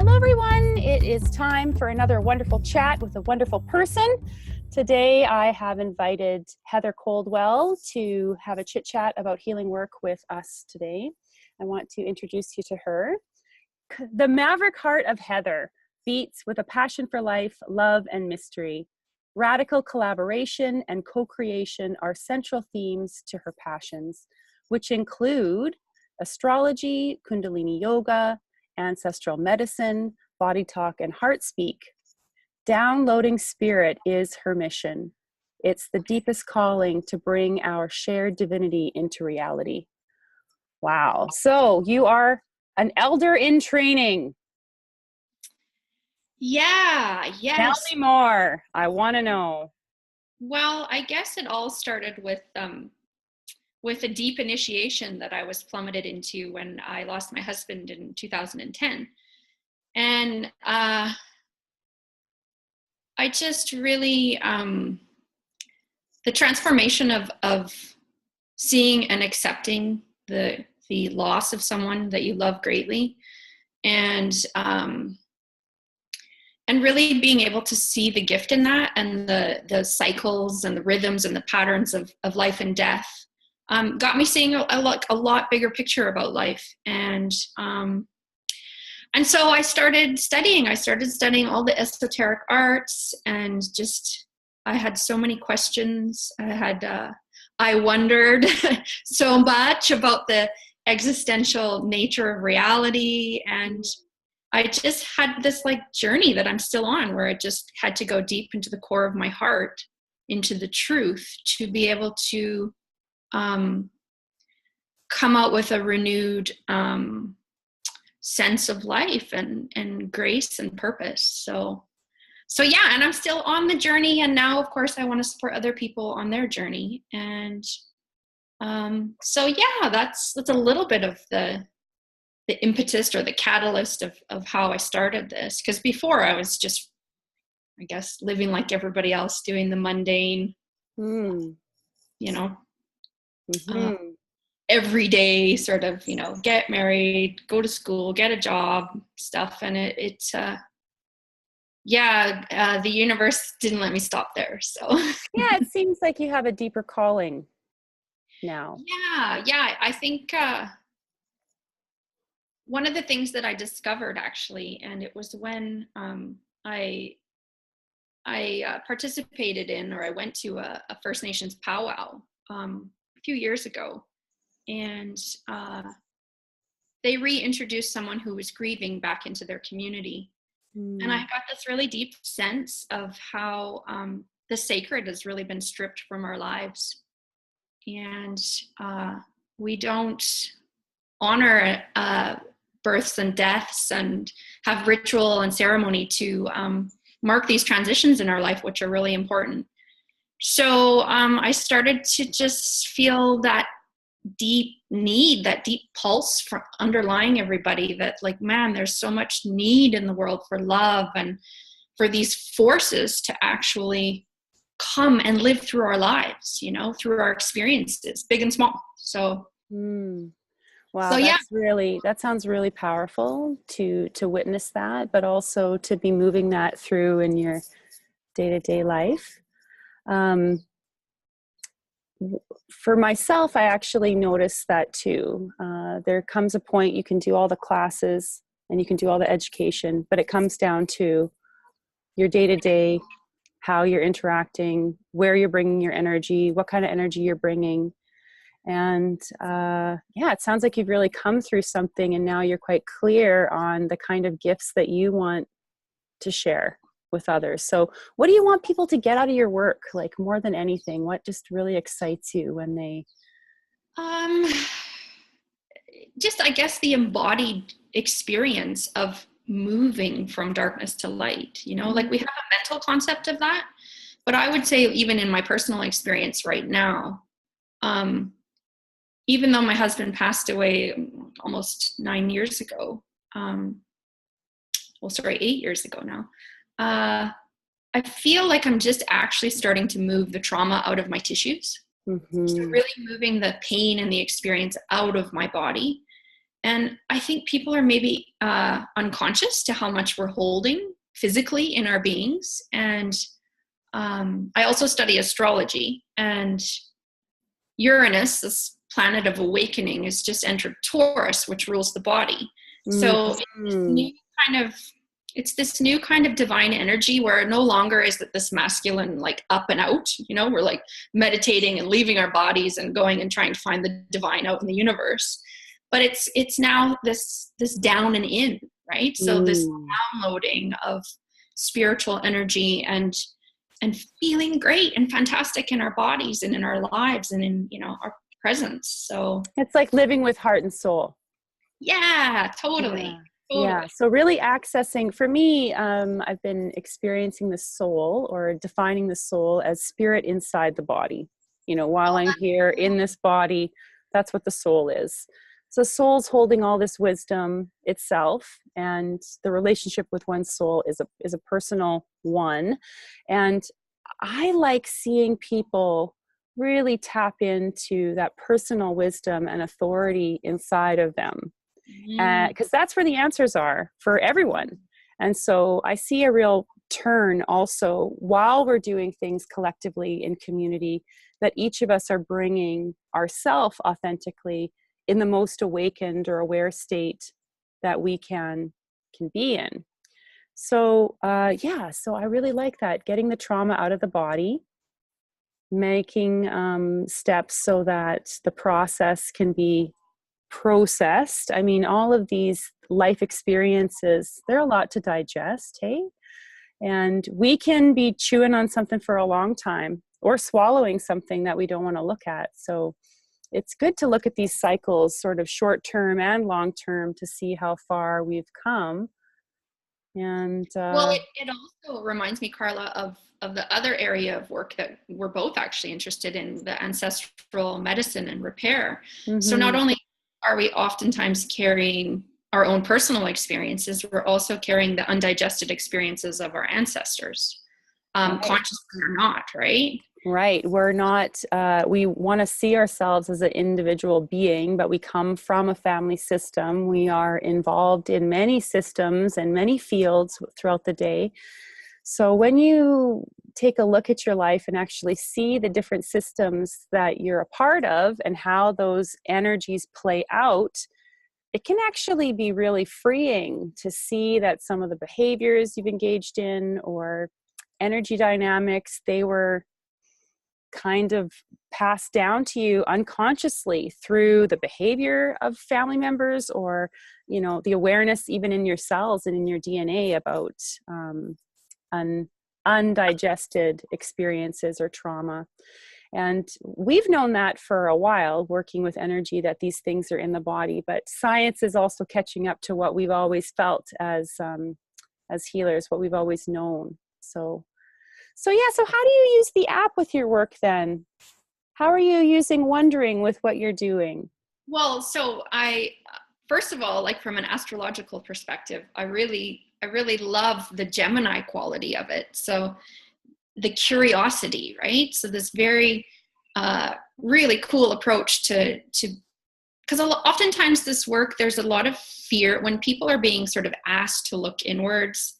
Hello, everyone. It is time for another wonderful chat with a wonderful person. Today, I have invited Heather Coldwell to have a chit chat about healing work with us today. I want to introduce you to her. The maverick heart of Heather beats with a passion for life, love, and mystery. Radical collaboration and co-creation are central themes to her passions, which include astrology, Kundalini yoga, ancestral medicine, body talk, and heart speak. Downloading spirit is her mission. It's the deepest calling to bring our shared divinity into reality. Wow. So you are an elder in training. Yeah, yes. Tell me more. I want to know. Well, I guess it all started with a deep initiation that I was plummeted into when I lost my husband in 2010. And I just really, the transformation of seeing and accepting the loss of someone that you love greatly, and really being able to see the gift in that, and the cycles and the rhythms and the patterns of life and death, got me seeing a lot bigger picture about life. And so I started studying all the esoteric arts, and just, I had so many questions. I wondered so much about the existential nature of reality, and I just had this journey that I'm still on, where I just had to go deep into the core of my heart, into the truth, to be able to come out with a renewed sense of life and grace and purpose. So yeah, and I'm still on the journey. And now, of course, I want to support other people on their journey. And so yeah, that's a little bit of the impetus or the catalyst of how I started this. Because before, I was just, I guess, living like everybody else, doing the mundane, everyday sort of, get married, go to school, get a job stuff. And the universe didn't let me stop there. So yeah, it seems like you have a deeper calling now. Yeah. I think one of the things that I discovered, actually, and it was when I participated in, or I went to a First Nations powwow a few years ago, and they reintroduced someone who was grieving back into their community. And I got this really deep sense of how the sacred has really been stripped from our lives. And we don't honor births and deaths and have ritual and ceremony to mark these transitions in our life, which are really important. So I started to just feel that deep need, that deep pulse from underlying everybody, that man, there's so much need in the world for love and for these forces to actually come and live through our lives, through our experiences, big and small. So wow, so, that sounds really powerful to witness that, but also to be moving that through in your day-to-day life. For myself, I actually noticed that too. There comes a point you can do all the classes and you can do all the education, but it comes down to your day-to-day, how you're interacting, where you're bringing your energy, what kind of energy you're bringing. And it sounds like you've really come through something, and now you're quite clear on the kind of gifts that you want to share with others. So what do you want people to get out of your work? More than anything, what just really excites you when they... just, I guess, the embodied experience of moving from darkness to light. We have a mental concept of that, but I would say, even in my personal experience right now, even though my husband passed away almost 9 years ago, 8 years ago now, I feel like I'm just actually starting to move the trauma out of my tissues. So really moving the pain and the experience out of my body. And I think people are maybe unconscious to how much we're holding physically in our beings. And I also study astrology, and Uranus, this planet of awakening, has just entered Taurus, which rules the body. So it's this new kind of divine energy where no longer is it this masculine, like up and out, we're like meditating and leaving our bodies and going and trying to find the divine out in the universe. But it's now this down and in, right? So this downloading of spiritual energy and feeling great and fantastic in our bodies and in our lives and in, our presence. So it's like living with heart and soul. Yeah, totally. Yeah. Yeah. So really accessing, for me, I've been experiencing the soul, or defining the soul as spirit inside the body. While I'm here in this body, that's what the soul is. So soul's holding all this wisdom itself, and the relationship with one's soul is a personal one. And I like seeing people really tap into that personal wisdom and authority inside of them, because that's where the answers are for everyone. And so I see a real turn also while we're doing things collectively in community, that each of us are bringing ourself authentically in the most awakened or aware state that we can be in. So so I really like that, getting the trauma out of the body, making steps so that the process can be processed. I mean, all of these life experiences, they're a lot to digest, hey? And we can be chewing on something for a long time, or swallowing something that we don't want to look at. So it's good to look at these cycles, sort of short term and long term, to see how far we've come. And well, it also reminds me, Carla, of the other area of work that we're both actually interested in, the ancestral medicine and repair. So not only are we oftentimes carrying our own personal experiences, we're also carrying the undigested experiences of our ancestors, consciously or not, right? Right. We're not, we want to see ourselves as an individual being, but we come from a family system. We are involved in many systems and many fields throughout the day. So when you take a look at your life and actually see the different systems that you're a part of and how those energies play out, it can actually be really freeing to see that some of the behaviors you've engaged in, or energy dynamics, they were kind of passed down to you unconsciously through the behavior of family members, or the awareness even in your cells and in your DNA about undigested experiences or trauma. And we've known that for a while, working with energy, that these things are in the body, but science is also catching up to what we've always felt as healers, what we've always known. So how do you use the app with your work then? How are you using Wondering with what you're doing? Well, so first of all, like from an astrological perspective, I really love the Gemini quality of it. So the curiosity, right? So this very, really cool approach to, because oftentimes this work, there's a lot of fear when people are being sort of asked to look inwards.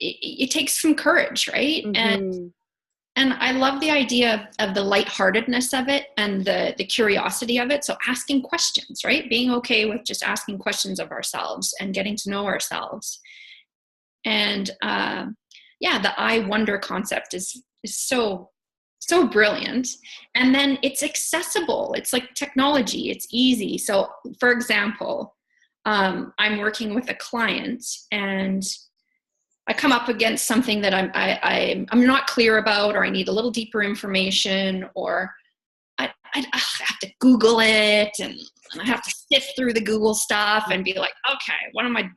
It takes some courage, right? And I love the idea of the lightheartedness of it and the curiosity of it. So asking questions, right? Being okay with just asking questions of ourselves and getting to know ourselves. And the iWonder concept is so brilliant. And then it's accessible. It's like technology. It's easy. So for example, I'm working with a client, and I come up against something that I'm not clear about, or I need a little deeper information, or I have to Google it, and I have to sift through the Google stuff and be like, okay, what am I,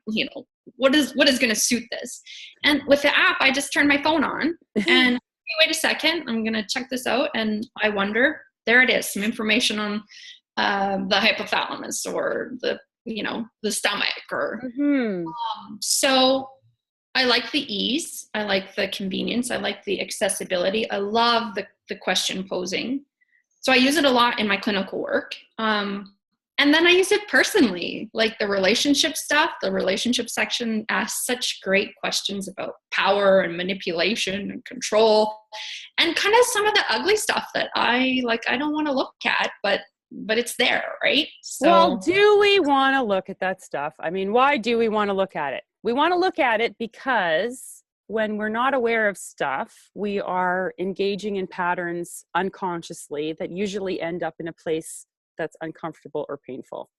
what is going to suit this? And with the app, I just turn my phone on and hey, wait a second, I'm going to check this out. And iWonder, there it is, some information on the hypothalamus, or the stomach, or so I like the ease. I like the convenience. I like the accessibility. I love the question posing. So I use it a lot in my clinical work. and then I use it personally, like the relationship stuff. The relationship section asks such great questions about power and manipulation and control, and kind of some of the ugly stuff that I don't want to look at, but it's there, right? Well, So, do we want to look at that stuff? I mean, why do we want to look at it? We want to look at it because when we're not aware of stuff, we are engaging in patterns unconsciously that usually end up in a place that's uncomfortable or painful.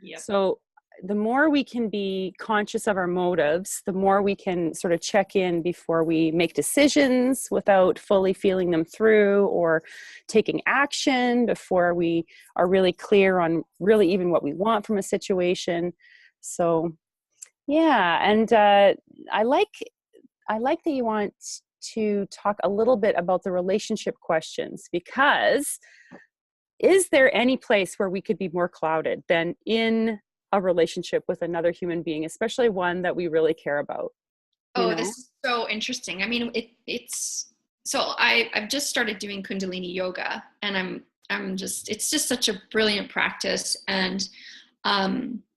yep. So the more we can be conscious of our motives, the more we can sort of check in before we make decisions without fully feeling them through, or taking action before we are really clear on really even what we want from a situation. So yeah, and I like that you want to talk a little bit about the relationship questions, because is there any place where we could be more clouded than in a relationship with another human being, especially one that we really care about? You Oh, this know? is so interesting. I mean, it's so I've just started doing Kundalini yoga, and I'm just it's just such a brilliant practice. And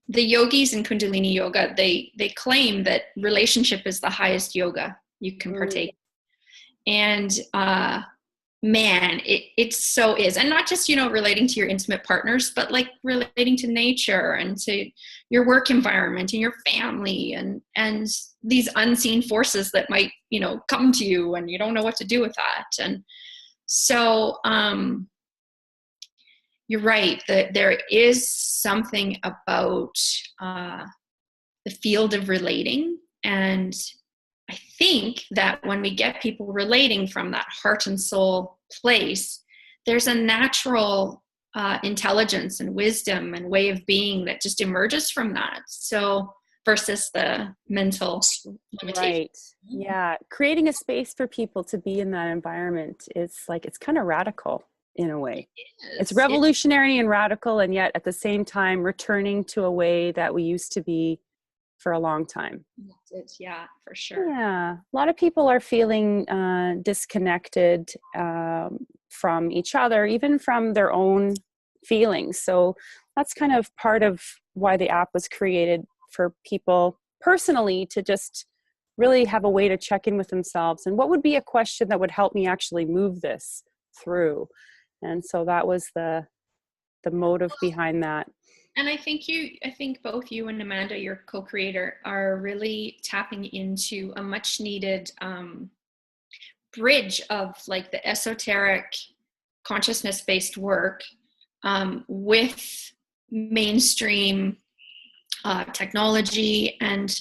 the yogis in Kundalini yoga, they claim that relationship is the highest yoga you can Mm, partake. And man, it so is. And not just, relating to your intimate partners, but like relating to nature and to your work environment and your family, and these unseen forces that might, come to you and you don't know what to do with that. And so you're right that there is something about the field of relating. And I think that when we get people relating from that heart and soul place, there's a natural intelligence and wisdom and way of being that just emerges from that. So versus the mental limitation. right. Yeah. Creating a space for people to be in that environment is like, it's kind of radical in a way. It's It revolutionary and radical, and yet at the same time, returning to a way that we used to be for a long time. is, yeah, for sure. Yeah, a lot of people are feeling disconnected from each other, even from their own feelings. So that's kind of part of why the app was created, for people personally to just really have a way to check in with themselves. And what would be a question that would help me actually move this through? And so that was the motive behind that. And I think both you and Amanda, your co-creator, are really tapping into a much needed bridge of like the esoteric consciousness-based work with mainstream technology, and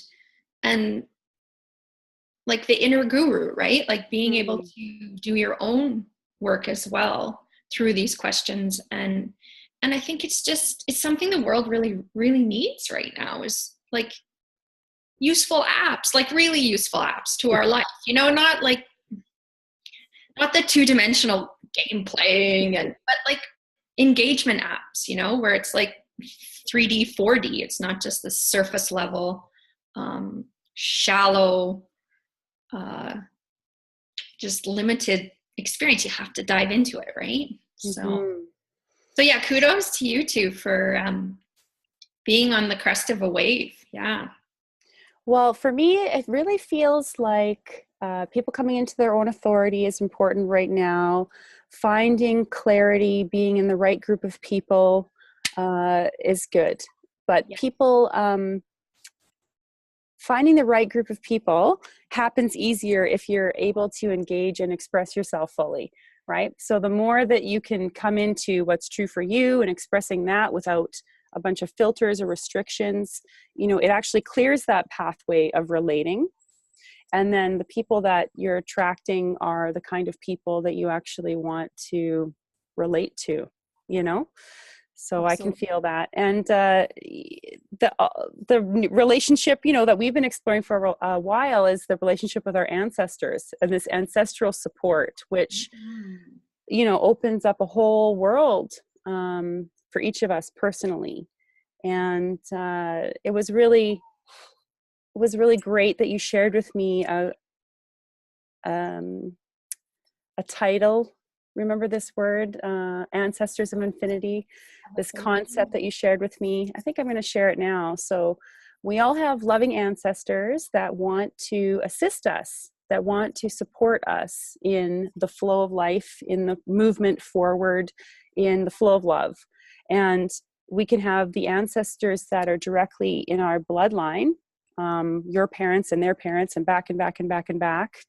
like the inner guru, right? Like being able Mm. to do your own work as well through these questions. And I think it's something the world really, really needs right now, is like useful apps, like really useful apps to our life, not the two-dimensional game playing, but like engagement apps, where it's like 3D, 4D. It's not just the surface level, shallow, uh, just limited experience. You have to dive into it, right? So, Mhm. so yeah, kudos to you two for being on the crest of a wave. Yeah. Well, for me, it really feels like people coming into their own authority is important right now. Finding clarity, being in the right group of people is good. But Yeah. people, finding the right group of people happens easier if you're able to engage and express yourself fully, right? So the more that you can come into what's true for you and expressing that without a bunch of filters or restrictions, it actually clears that pathway of relating. And then the people that you're attracting are the kind of people that you actually want to relate to, you know? So I can Absolutely. feel that. And the relationship, that we've been exploring for a while, is the relationship with our ancestors and this ancestral support, which, Mm. opens up a whole world for each of us personally. And it was really great that you shared with me um, a title Remember this word, ancestors of infinity, this concept that you shared with me? I think I'm going to share it now. So we all have loving ancestors that want to assist us, that want to support us in the flow of life, in the movement forward, in the flow of love. And we can have the ancestors that are directly in our bloodline, your parents and their parents, and back and back and back and back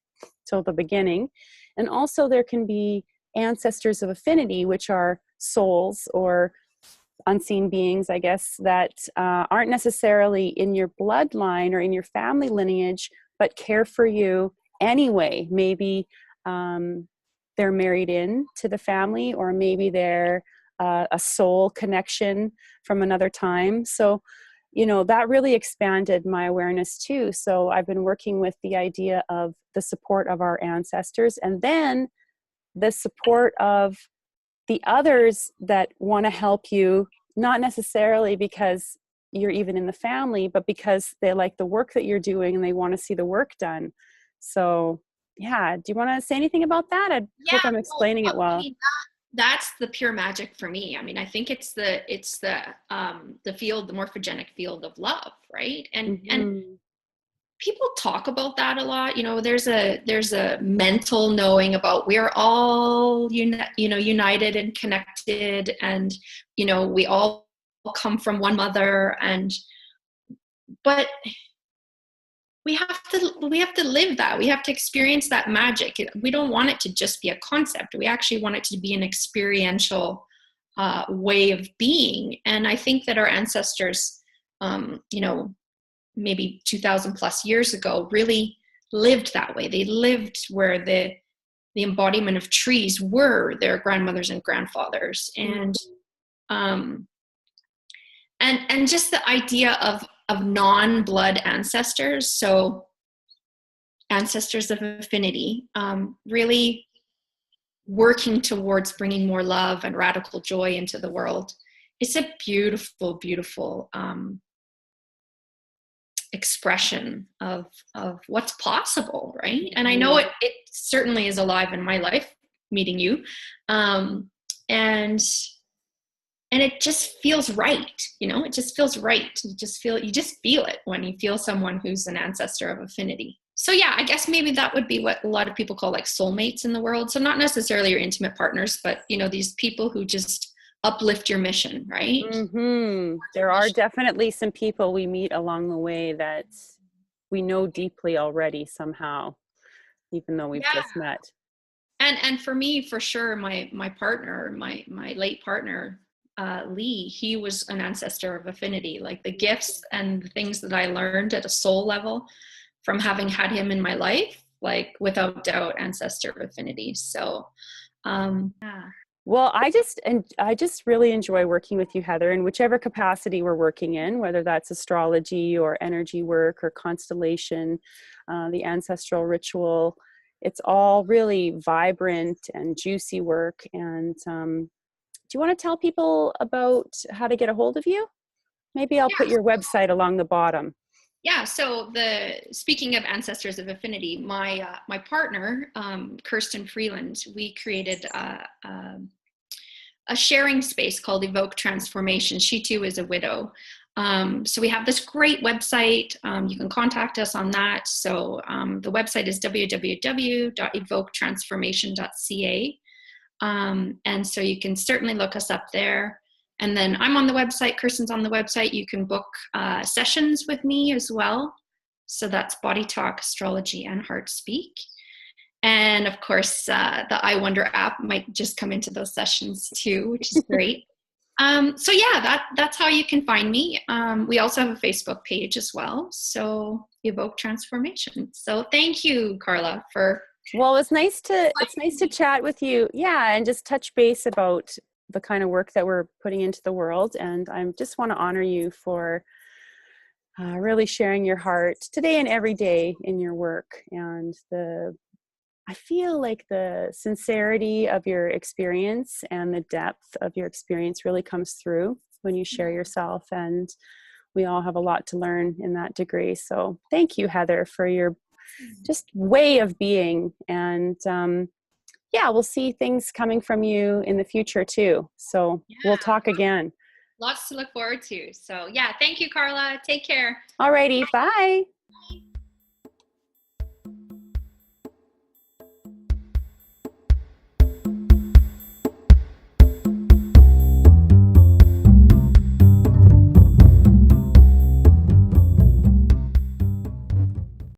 till the beginning. And also there can be ancestors of affinity, which are souls or unseen beings, I guess, that aren't necessarily in your bloodline or in your family lineage, but care for you anyway. Maybe they're married in to the family, or maybe they're a soul connection from another time. So, you know, that really expanded my awareness too. So I've been working with the idea of the support of our ancestors, and then the support of the others that want to help you, not necessarily because you're even in the family, but because they like the work that you're doing and they want to see the work done. So yeah, do you want to say anything about that? I hope I'm explaining it well. I mean, that's the pure magic for me. I mean, I think it's the field, the morphogenic field of love, right? And people talk about that a lot. You know, there's a mental knowing about we're all united and connected, and you know, we all come from one mother, but we have to live that. We have to experience that magic. We don't want it to just be a concept. We actually want it to be an experiential way of being. And I think that our ancestors, maybe 2,000 plus years ago, really lived that way. They lived where the embodiment of trees were their grandmothers and grandfathers. And just the idea of non-blood ancestors, so ancestors of affinity, really working towards bringing more love and radical joy into the world. It's a beautiful, beautiful expression of what's possible, right? And I know it certainly is alive in my life, meeting you, and it just feels right. You know, it just feels right. You just feel it when you feel someone who's an ancestor of affinity. So yeah, I guess maybe that would be what a lot of people call like soulmates in the world. So not necessarily your intimate partners, but you know, these people who just uplift your mission, right? There are definitely some people we meet along the way that we know deeply already somehow, even though we've just met. And for me, for sure, my partner, my late partner, Lee, he was an ancestor of affinity. Like the gifts and the things that I learned at a soul level from having had him in my life, like without doubt, ancestor of affinity. So, yeah. Well, I just really enjoy working with you, Heather, in whichever capacity we're working in, whether that's astrology or energy work or constellation, the ancestral ritual. It's all really vibrant and juicy work. And do you want to tell people about how to get a hold of you? Maybe I'll put your website along the bottom. Yeah. So speaking of ancestors of affinity, my partner, Kirsten Freeland, we created a sharing space called Evoke Transformation. She too is a widow. So we have this great website. You can contact us on that. So the website is www.evoketransformation.ca. And so you can certainly look us up there. And then I'm on the website, Kirsten's on the website. You can book sessions with me as well. So that's Body Talk, Astrology, and Heart Speak. And of course, the iWonder app might just come into those sessions too, which is great. So yeah, that's how you can find me. We also have a Facebook page as well. So Evoke Transformation. So thank you, Carla, for. Well, it's nice to chat with you. Yeah. And just touch base about the kind of work that we're putting into the world. And I just want to honor you for really sharing your heart today and every day in your work. And I feel like the sincerity of your experience and the depth of your experience really comes through when you share yourself. And we all have a lot to learn in that degree. So thank you, Heather, for your just way of being. And yeah, we'll see things coming from you in the future too. So we'll Yeah, talk again. lots to look forward to. So yeah, thank you, Carla. Take care. Alrighty, bye.